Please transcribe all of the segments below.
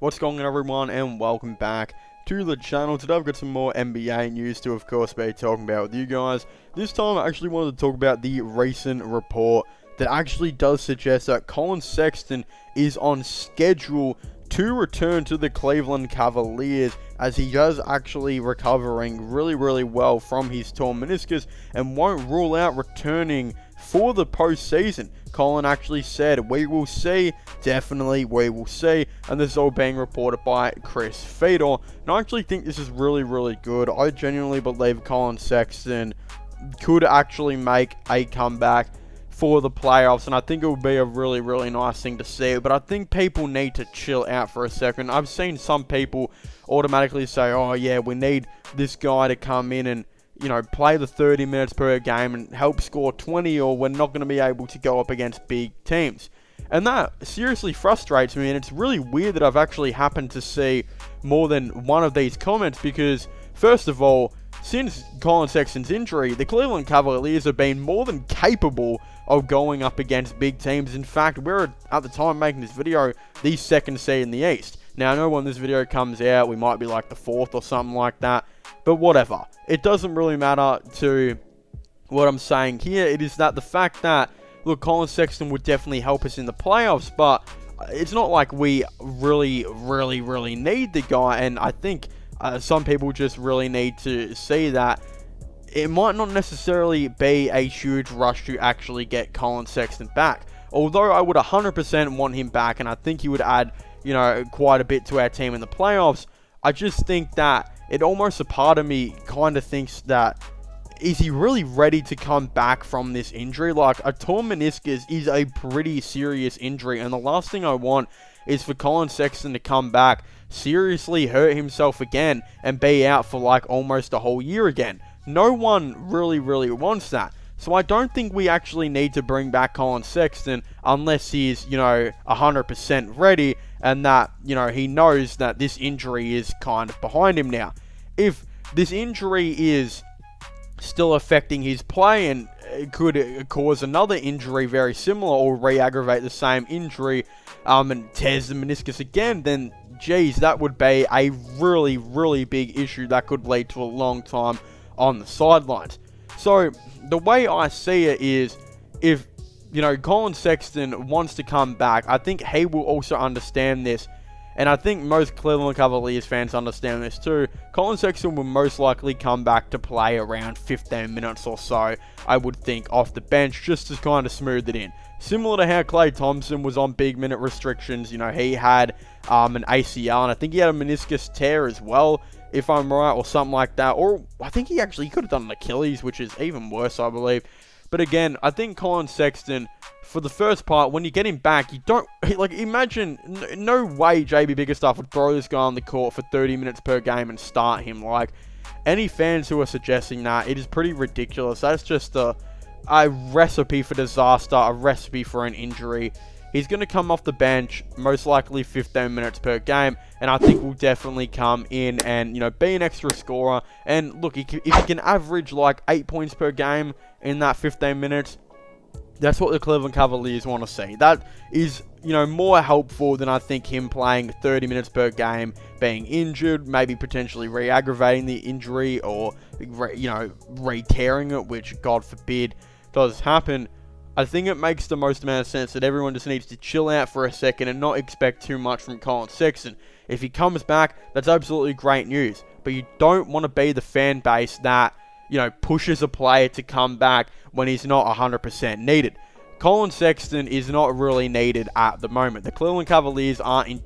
What's going on, everyone, and welcome back to the channel. Today I've got some more NBA news to, of course, be talking about with you guys. This time I actually wanted to talk about the recent report that actually does suggest that Colin Sexton is on schedule to return to the Cleveland Cavaliers, as he does actually recovering really well from his torn meniscus and won't rule out returning for the postseason. Colin actually said, "We will see, definitely we will see," and this is all being reported by Chris Fedor. And I actually think this is really good. I genuinely believe Colin Sexton could actually make a comeback for the playoffs, and I think it would be a really nice thing to see. But I think people need to chill out for a second. I've seen some people automatically say, "Oh yeah, we need this guy to come in and, you know, play the 30 minutes per game and help score 20, or we're not going to be able to go up against big teams." And that seriously frustrates me, and it's really weird that I've actually happened to see more than one of these comments, because first of all, since Colin Sexton's injury, the Cleveland Cavaliers have been more than capable of going up against big teams. In fact, we're, at the time making this video, the second seed in the East. Now, I know when this video comes out, we might be like the fourth or something like that, but whatever. It doesn't really matter to what I'm saying here. It is that the fact that, look, Colin Sexton would definitely help us in the playoffs, but it's not like we really need the guy. And I think some people just really need to see that it might not necessarily be a huge rush to actually get Colin Sexton back. Although I would 100% want him back, and I think he would add, you know, quite a bit to our team in the playoffs. I just think that it almost, a part of me kind of thinks that, is he really ready to come back from this injury? Like, a torn meniscus is a pretty serious injury, and the last thing I want is for Colin Sexton to come back, seriously hurt himself again, and be out for like almost a whole year again. No one really wants that. So I don't think we actually need to bring back Colin Sexton unless he's, you know, 100% ready, and that, you know, he knows that this injury is kind of behind him now. If this injury is still affecting his play and it could cause another injury very similar, or re-aggravate the same injury and tears the meniscus again, then geez, that would be a really big issue that could lead to a long time on the sidelines. So the way I see it is, if, you know, Colin Sexton wants to come back, I think he will also understand this. And I think most Cleveland Cavaliers fans understand this too. Colin Sexton will most likely come back to play around 15 minutes or so, I would think, off the bench, just to kind of smooth it in. Similar to how Klay Thompson was on big minute restrictions. You know, he had an ACL, and I think he had a meniscus tear as well, if I'm right, or something like that. Or I think he could have done an Achilles, which is even worse, I believe. But again, I think Colin Sexton, for the first part, when you get him back, you don't, like, imagine, no way JB Biggerstaff would throw this guy on the court for 30 minutes per game and start him. Like, any fans who are suggesting that, it is pretty ridiculous. That's just a recipe for disaster, a recipe for an injury. He's going to come off the bench, most likely 15 minutes per game, and I think will definitely come in and, you know, be an extra scorer. And look, if he can average like 8 points per game in that 15 minutes, that's what the Cleveland Cavaliers want to see. That is, you know, more helpful than I think him playing 30 minutes per game, being injured, maybe potentially re-aggravating the injury, or, you know, re-tearing it, which, God forbid, does happen. I think it makes the most amount of sense that everyone just needs to chill out for a second and not expect too much from Colin Sexton. If he comes back, that's absolutely great news. But you don't want to be the fan base that, you know, pushes a player to come back when he's not 100% needed. Colin Sexton is not really needed at the moment. The Cleveland Cavaliers aren't in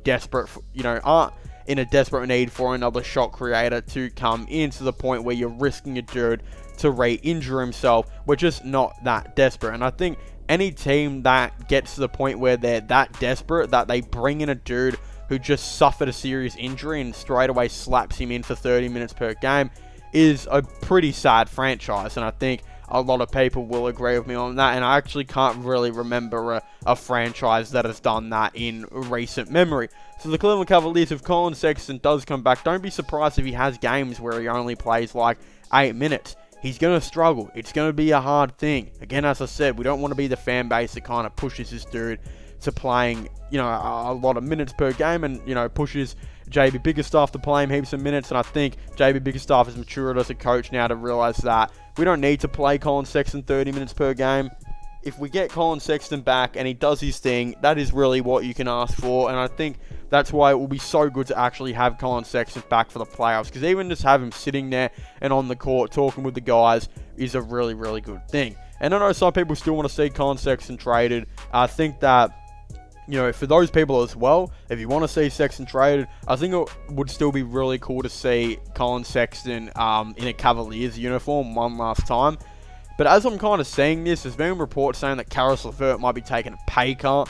a desperate need for another shot creator to come in, to the point where you're risking a dude to re-injure himself. We're just not that desperate. And I think any team that gets to the point where they're that desperate that they bring in a dude who just suffered a serious injury and straight away slaps him in for 30 minutes per game is a pretty sad franchise. And I think a lot of people will agree with me on that, and I actually can't really remember a franchise that has done that in recent memory. So the Cleveland Cavaliers, if Colin Sexton does come back, don't be surprised if he has games where he only plays like 8 minutes. He's going to struggle. It's going to be a hard thing. Again, as I said, we don't want to be the fan base that kind of pushes this dude to playing, you know, a lot of minutes per game, and, you know, pushes JB Biggerstaff to play him heaps of minutes. And I think JB Biggerstaff has matured as a coach now to realize that we don't need to play Colin Sexton 30 minutes per game. If we get Colin Sexton back and he does his thing, that is really what you can ask for. And I think that's why it will be so good to actually have Colin Sexton back for the playoffs, because even just have him sitting there and on the court talking with the guys is a really, really good thing. And I know some people still want to see Colin Sexton traded. I think that, you know, for those people as well, if you want to see Sexton traded, I think it would still be really cool to see Colin Sexton in a Cavaliers uniform one last time. But as I'm kind of seeing this, there's been reports saying that Caris LeVert might be taking a pay cut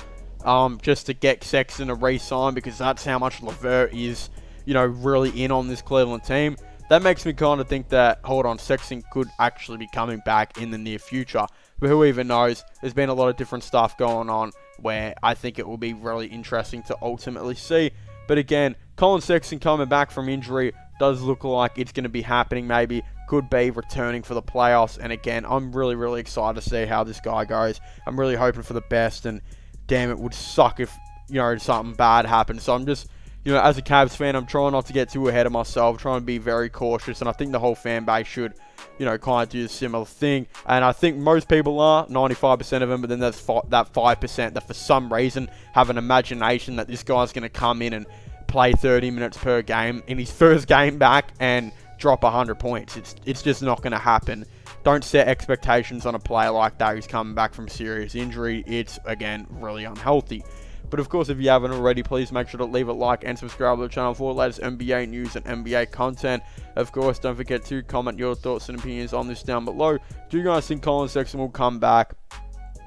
just to get Sexton to re-sign, because that's how much LeVert is, you know, really in on this Cleveland team. That makes me kind of think that, hold on, Sexton could actually be coming back in the near future. But who even knows? There's been a lot of different stuff going on where I think it will be really interesting to ultimately see. But again, Colin Sexton coming back from injury does look like it's going to be happening, maybe. Could be returning for the playoffs. And again, I'm really, really excited to see how this guy goes. I'm really hoping for the best. And damn, it would suck if, you know, something bad happened. So I'm just, you know, as a Cavs fan, I'm trying not to get too ahead of myself, trying to be very cautious. And I think the whole fan base should, you know, kind of do a similar thing. And I think most people are, 95% of them. But then there's that 5% that for some reason have an imagination that this guy's going to come in and play 30 minutes per game in his first game back and drop 100 points. It's just not going to happen. Don't set expectations on a player like that who's coming back from serious injury. It's, again, really unhealthy. But of course, if you haven't already, please make sure to leave a like and subscribe to the channel for the latest NBA news and NBA content. Of course, don't forget to comment your thoughts and opinions on this down below. Do you guys think Colin Sexton will come back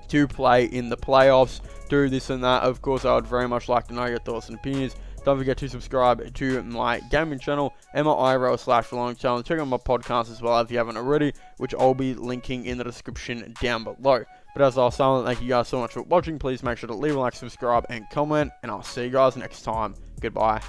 to play in the playoffs, do this and that? Of course, I would very much like to know your thoughts and opinions. Don't forget to subscribe to my gaming channel, MIRL/Long channel. Check out my podcast as well if you haven't already, which I'll be linking in the description down below. But as I was saying, thank you guys so much for watching. Please make sure to leave a like, subscribe, and comment. And I'll see you guys next time. Goodbye.